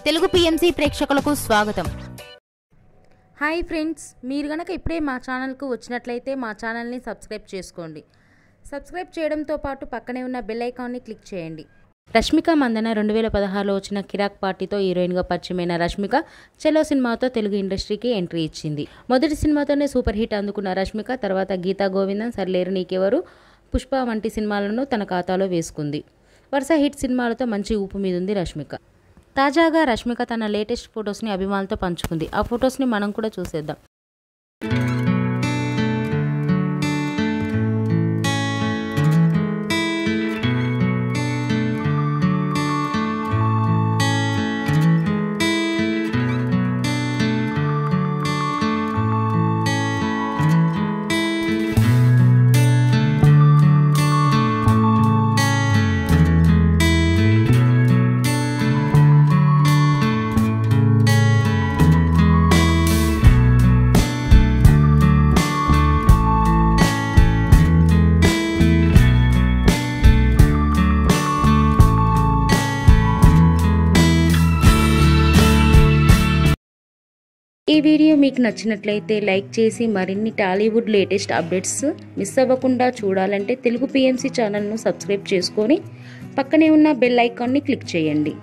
Telugu PMC ప్రేక్షకులకు స్వాగతం. Hi friends, మీరు గనక ఇప్పుడే మా ఛానల్కు వచ్చినట్లయితే మా ఛానల్ని సబ్స్క్రైబ్ చేసుకోండి. సబ్స్క్రైబ్ చేయడంతో పాటు పక్కనే ఉన్న బెల్ ఐకాన్ని క్లిక్ చేయండి. రష్మిక మందన 2016లో వచ్చిన కిరాక్ పార్టీతో హీరోయిన్గా పరిచయమైన రష్మిక చెలో సినిమాతో తెలుగు ఇండస్ట్రీకి ఎంట్రీ ఇచ్చింది. మొదటి సినిమాతోనే సూపర్ హిట్ అందుకున్న రష్మిక తర్వాత గీతా గోవిందం, సర్లేరు నీకెవరు, పుష్ప వంటి సినిమాలను తన ఖాతాలో వేసుకుంది. వరుస హిట్ సినిమాలతో మంచి ఊపు మీదుంది రష్మిక. తాజాగా రష్మిక తన లేటెస్ట్ ఫొటోస్ని అభిమానులతో పంచుకుంది. ఆ ఫొటోస్ని మనం కూడా చూసేద్దాం. ఈ వీడియో మీకు నచ్చినట్లయితే లైక్ చేసి మరిన్ని టాలీవుడ్ లేటెస్ట్ అప్డేట్స్ మిస్ అవ్వకుండా చూడాలంటే తెలుగు పిఎంసి ఛానల్ను సబ్స్క్రైబ్ చేసుకొని పక్కనే ఉన్న బెల్ ఐకాన్ని క్లిక్ చేయండి.